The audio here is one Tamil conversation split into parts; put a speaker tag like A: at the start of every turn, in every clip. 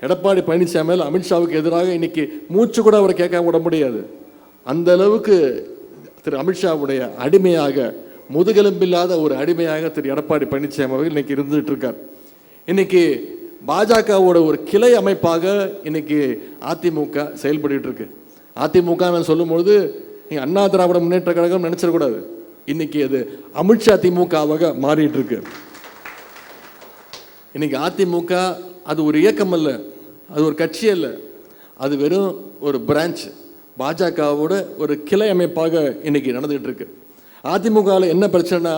A: எடப்பாடி பழனிசாமி மேல் அமித்ஷாவுக்கு எதிராக இன்னைக்கு மூச்சு கூட அவரை கேட்க விட முடியாது. அந்த அளவுக்கு திரு அமித்ஷாவுடைய அடிமையாக, முதுகெலும்பில்லாத ஒரு அடிமையாக திரு எடப்பாடி பழனிசாமி அவர்கள் இன்னைக்கு இருந்துட்டு இருக்கார். இன்னைக்கு பாஜகவோட ஒரு கிளை அமைப்பாக இன்னைக்கு அதிமுக செயல்பட்டு இருக்கு. அதிமுக நான் சொல்லும்பொழுது நீங்க அண்ணா திராவிட முன்னேற்ற கழகம் நினைச்சிடக்கூடாது. இன்னைக்கு அது அமித்ஷா திமுகவாக மாறிட்டு இருக்கு. இன்னைக்கு அதிமுக அது ஒரு இயக்கம் அல்ல, அது ஒரு கட்சி அல்ல, அது வெறும் ஒரு பிரான்ச், பாஜகவோட ஒரு கிளை அமைப்பாக இன்னைக்கு நடந்துகிட்டு இருக்கு. அதிமுகவில் என்ன பிரச்சனைனா,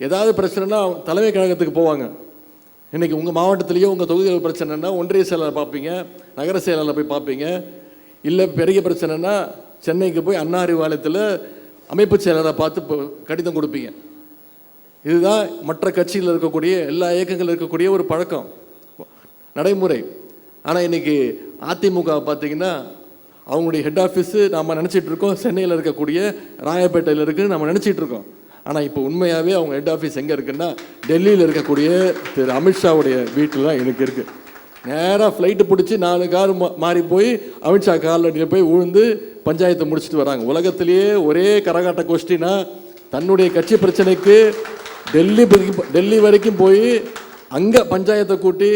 A: ஏதாவது பிரச்சனைனா தலைமை கழகத்துக்கு போவாங்க. இன்னைக்கு உங்கள் மாவட்டத்திலேயோ உங்கள் தொகுதியில் பிரச்சனைனா ஒன்றிய செயலாளர் பார்ப்பீங்க, நகர செயலாளர் போய் பார்ப்பீங்க. இல்லை பெரிய பிரச்சனைனா சென்னைக்கு போய் அண்ணா அறிவாலயத்தில் அமைப்பு செயலரை பார்த்து கடிதம் கொடுப்பீங்க. இதுதான் மற்ற கட்சியில் இருக்கக்கூடிய எல்லா இயக்கங்கள் இருக்கக்கூடிய ஒரு பழக்கம், நடைமுறை. ஆனால் இன்னைக்கு அதிமுக பார்த்தீங்கன்னா அவங்களுடைய ஹெட் ஆஃபீஸு நாம் நினச்சிட்டு இருக்கோம் சென்னையில் இருக்கக்கூடிய ராயப்பேட்டையில் இருக்குன்னு நம்ம நினச்சிட்டு இருக்கோம். ஆனால் இப்போ உண்மையாகவே அவங்க ஹெட் ஆஃபீஸ் எங்கே இருக்குன்னா டெல்லியில் இருக்கக்கூடிய திரு அமித்ஷாவுடைய வீட்டில் தான் எனக்கு இருக்குது. நேராக ஃப்ளைட்டு பிடிச்சி 4 கார் மாறி போய் அமித்ஷா காலில் போய் விழுந்து பஞ்சாயத்தை முடிச்சுட்டு வராங்க. உலகத்திலேயே ஒரே கரகாட்ட கோஷ்டினா தன்னுடைய கட்சி பிரச்சனைக்கு டெல்லி வரைக்கும் போய் அங்கே பஞ்சாயத்தை கூட்டி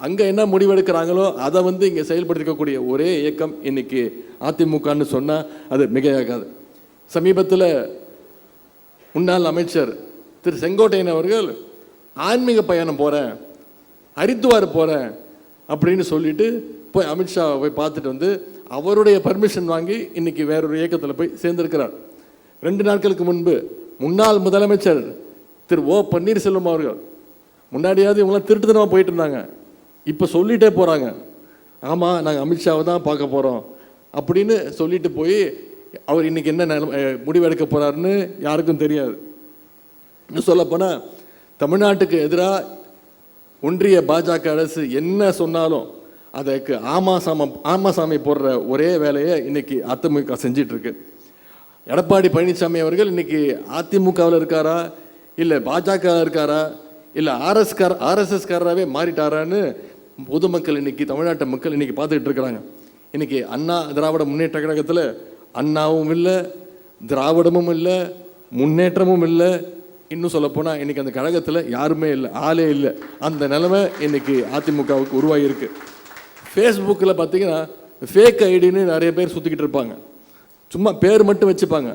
A: அங்கே என்ன முடிவெடுக்கிறாங்களோ அதை இங்கே செயல்படுத்திக்கக்கூடிய ஒரே இயக்கம் இன்னைக்கு அதிமுகன்னு சொன்னால் அது மிகையாகாது. சமீபத்தில் முன்னாள் அமைச்சர் திரு செங்கோட்டையன் அவர்கள் ஆன்மீக பயணம் போகிறேன், ஹரித்துவார் போகிறேன் அப்படின்னு சொல்லிட்டு போய் அமித்ஷாவை போய் பார்த்துட்டு அவருடைய பர்மிஷன் வாங்கி இன்னைக்கு வேறொரு இயக்கத்தில் போய் சேர்ந்திருக்கிறார். 2 நாட்களுக்கு முன்பு முன்னாள் முதலமைச்சர் திரு ஓ பன்னீர்செல்வம் அவர்கள், முன்னாடியாவது இவங்களாம் திருட்டுத்தனமாக போயிட்டு இருந்தாங்க, இப்போ சொல்லிட்டே போகிறாங்க, ஆமாம் நாங்கள் அமித்ஷாவை தான் பார்க்க போகிறோம் அப்படின்னு சொல்லிட்டு போய் அவர் இன்னைக்கு என்ன முடிவெடுக்க போகிறாருன்னு யாருக்கும் தெரியாது. இன்னும் சொல்லப்போனால் தமிழ்நாட்டுக்கு எதிராக ஒன்றிய பாஜக அரசு என்ன சொன்னாலும் அதற்கு ஆமாசாமி போடுற ஒரே வேலையை இன்னைக்கு அதிமுக செஞ்சிட்டு இருக்கு. எடப்பாடி பழனிசாமி அவர்கள் இன்னைக்கு அதிமுகவில் இருக்காரா, இல்லை பாஜக இருக்காரா, இல்லை ஆர்எஸ்எஸ்காரராகவே மாறிட்டாரான்னு பொதுமக்கள் இன்னைக்கு, தமிழ்நாட்டு மக்கள் இன்னைக்கு பார்த்துக்கிட்டு இருக்கிறாங்க. இன்னைக்கு அண்ணா திராவிட முன்னேற்ற கழகத்தில் அண்ணாவும் இல்லை, திராவிடமும் இல்லை, முன்னேற்றமும் இல்லை, இன்னும் சொல்லப்போனால் இன்னைக்கு அந்த கழகத்தில் யாருமே இல்லை, ஆளே இல்லை. அந்த நிலைமை இன்னைக்கு அதிமுகவுக்கு உருவாகியிருக்கு. ஃபேஸ்புக்கில் பார்த்தீங்கன்னா ஃபேக் ஐடின்னு நிறைய பேர் சுற்றிக்கிட்டு இருப்பாங்க, சும்மா பேர் மட்டும் வச்சுப்பாங்க,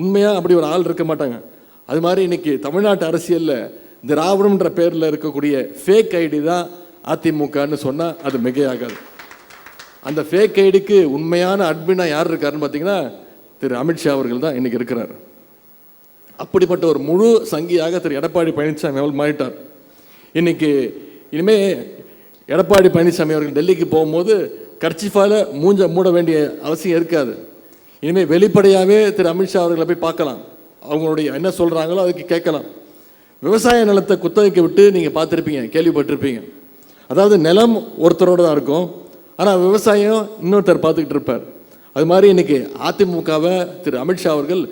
A: உண்மையாக அப்படி ஒரு ஆள் இருக்க மாட்டாங்க. அது மாதிரி இன்னைக்கு தமிழ்நாட்டு அரசியலில் திராவிடம்ன்ற பேரில் இருக்கக்கூடிய ஃபேக் ஐடி தான் அதிமுகன்னு சொன்னால் அது மிகையாகாது. அந்த ஃபேக் ஐடிக்கு உண்மையான அட்மினா யார் இருக்காருன்னு பார்த்தீங்கன்னா திரு அமித்ஷா அவர்கள் தான் இன்னைக்கு இருக்கிறார். அப்படிப்பட்ட ஒரு முழு சங்கியாக திரு எடப்பாடி பழனிசாமி அவர்கள் மாறிட்டார். இன்னைக்கு இனிமே எடப்பாடி பழனிசாமி அவர்கள் டெல்லிக்கு போகும்போது கர்ச்சிஃபால மூட வேண்டிய அவசியம் இருக்காது. இனிமேல் வெளிப்படையாகவே திரு அமித்ஷா அவர்களை போய் பார்க்கலாம், அவங்களுடைய என்ன சொல்கிறாங்களோ அதுக்கு கேட்கலாம். விவசாய நிலத்தை குத்தகைக்கு விட்டு நீங்கள் பார்த்துருப்பீங்க, கேள்விப்பட்டிருப்பீங்க. அதாவது நிலம் ஒருத்தரோடு தான் இருக்கும், ஆனால் விவசாயம் இன்னொருத்தர் பார்த்துக்கிட்டு இருப்பார். அது மாதிரி இன்னைக்கு அதிமுகவை திரு அமித்ஷா அவர்கள்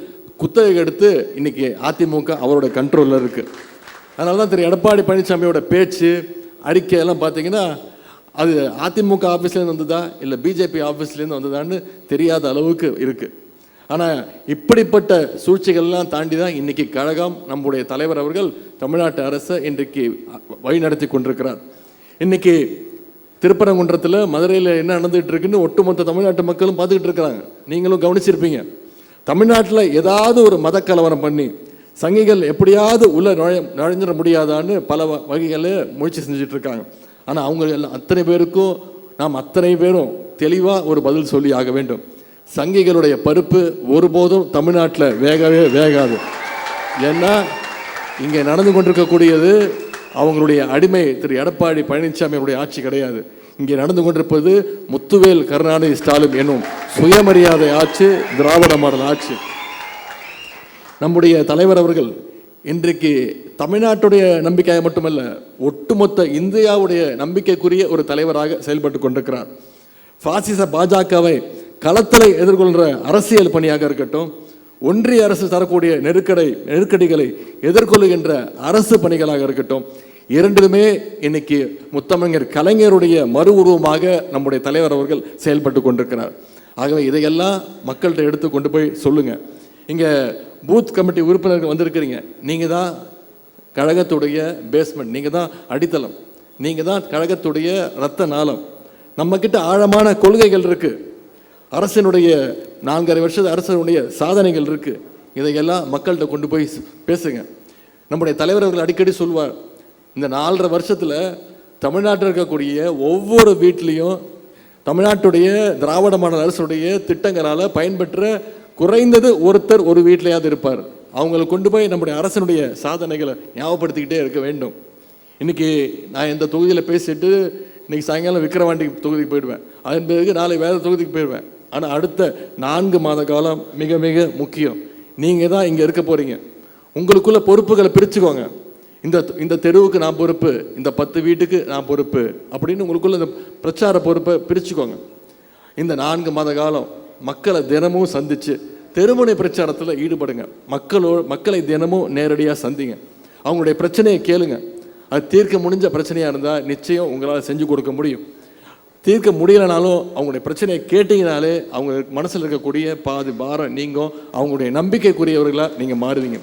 A: குத்தகை எடுத்து இன்னைக்கு அதிமுக அவரோட கண்ட்ரோலில் இருக்குது. அதனால தான் திரு எடப்பாடி பழனிசாமியோட பேச்சு அறிக்கையெல்லாம் பார்த்தீங்கன்னா அது அதிமுக ஆஃபீஸ்லேருந்து வந்ததா இல்லை பிஜேபி ஆஃபீஸ்லேருந்து வந்ததான்னு தெரியாத அளவுக்கு இருக்குது. ஆனால் இப்படிப்பட்ட சூழ்ச்சிகள்லாம் தாண்டி தான் இன்றைக்கி கழகம், நம்முடைய தலைவர் அவர்கள் தமிழ்நாட்டு அரசை இன்றைக்கு வழிநடத்தி கொண்டிருக்கிறார். இன்றைக்கி திருப்பரங்குன்றத்தில், மதுரையில் என்ன நடந்துகிட்டு இருக்குன்னு ஒட்டுமொத்த தமிழ்நாட்டு மக்களும் பார்த்துக்கிட்டு இருக்கிறாங்க. நீங்களும் கவனிச்சிருப்பீங்க. தமிழ்நாட்டில் ஏதாவது ஒரு மத கலவரம் பண்ணி சங்கிகள் எப்படியாவது உள்ள நுழைஞ்சிட முடியாதான்னு பல வகைகளில் முயற்சி செஞ்சுட்டு இருக்காங்க. ஆனால் அவங்க எல்லாம் அத்தனை பேருக்கும் நாம் அத்தனை பேரும் தெளிவாக ஒரு பதில் சொல்லி ஆக வேண்டும். சங்கிகளுடைய பருப்பு ஒருபோதும் தமிழ்நாட்டில் வேகவே வேகாது. ஏன்னா இங்கே நடந்து கொண்டிருக்கக்கூடியது அவங்களுடைய அடிமை திரு எடப்பாடி பழனிசாமியுடைய ஆட்சி கிடையாது. இங்கே நடந்து கொண்டிருப்பது முத்துவேல் கருணாநிதி ஸ்டாலின் என்னும் சுயமரியாதை ஆட்சி, திராவிட மாடல் ஆட்சி. நம்முடைய தலைவர் அவர்கள் இன்றைக்கு தமிழ்நாட்டுடைய நம்பிக்கையாக மட்டுமல்ல, ஒட்டுமொத்த இந்தியாவுடைய நம்பிக்கைக்குரிய ஒரு தலைவராக செயல்பட்டு கொண்டிருக்கிறார். பாசிச பாஜகவை களத்தில் எதிர்கொள்கிற அரசியல் பணியாக இருக்கட்டும், ஒன்றிய அரசு தரக்கூடிய நெருக்கடிகளை எதிர்கொள்ளுகின்ற அரசு பணிகளாக இருக்கட்டும், இரண்டிலுமே இன்னைக்கு முத்தமிழர் கலைஞருடைய மறு உருவமாக நம்முடைய தலைவர் அவர்கள் செயல்பட்டு கொண்டிருக்கிறார். ஆகவே இதையெல்லாம் மக்கள்கிட்ட எடுத்து கொண்டு போய் சொல்லுங்கள். இங்கே பூத் கமிட்டி உறுப்பினர்கள் வந்திருக்கிறீங்க. நீங்கள் தான் கழகத்துடைய பேஸ்மெண்ட், நீங்கள் தான் அடித்தளம், நீங்கள் தான் கழகத்துடைய இரத்த நாளம். நம்மக்கிட்ட ஆழமான கொள்கைகள் இருக்குது, அரசினுடைய 4.5 வருஷத்து அரசனுடைய சாதனைகள் இருக்குது. இதையெல்லாம் மக்கள்கிட்ட கொண்டு போய் பேசுங்க. நம்முடைய தலைவர் அவர்கள் அடிக்கடி சொல்வார், இந்த 4.5 வருஷத்தில் தமிழ்நாட்டில் இருக்கக்கூடிய ஒவ்வொரு வீட்லேயும் தமிழ்நாட்டுடைய திராவிட மாடல் அரசுடைய திட்டங்களால் பயன்பெற்ற குறைந்தது ஒருத்தர் ஒரு வீட்டிலையாவது இருப்பார். அவங்களை கொண்டு போய் நம்முடைய அரசனுடைய சாதனைகளை ஞாபகப்படுத்திக்கிட்டே இருக்க வேண்டும். இன்றைக்கி நான் இந்த தொகுதியில் பேசிட்டு இன்றைக்கி சாயங்காலம் விக்கிரவாண்டி தொகுதிக்கு போயிடுவேன், அதன் பிறகு நாளை வேறு தொகுதிக்கு போயிடுவேன். ஆனால் அடுத்த 4 மாத காலம் மிக மிக முக்கியம். நீங்கள் தான் இங்கே இருக்க போகிறீங்க. உங்களுக்குள்ள பொறுப்புகளை பிரிச்சுக்கோங்க. இந்த தெருவுக்கு நான் பொறுப்பு, இந்த 10 வீட்டுக்கு நான் பொறுப்பு அப்படின்னு உங்களுக்குள்ள இந்த பிரச்சார பொறுப்பை பிரிச்சுக்கோங்க. இந்த 4 மாத காலம் மக்களை தினமும் சந்தித்து தெருமுனை பிரச்சாரத்தில் ஈடுபடுங்க. மக்களை தினமும் நேரடியாக சந்திங்க. அவங்களுடைய பிரச்சனையை கேளுங்க. அது தீர்க்க முடிஞ்ச பிரச்சனையாக இருந்தால் நிச்சயம் உங்களால் செஞ்சு கொடுக்க முடியும். தீர்க்க முடியலைனாலும் அவங்களுடைய பிரச்சனையை கேட்டிங்கனாலே அவங்க மனசில் இருக்கக்கூடிய பாதி பாரம் நீங்கும். அவங்களுடைய நம்பிக்கைக்குரியவர்களாக நீங்கள் மாறுவீங்க.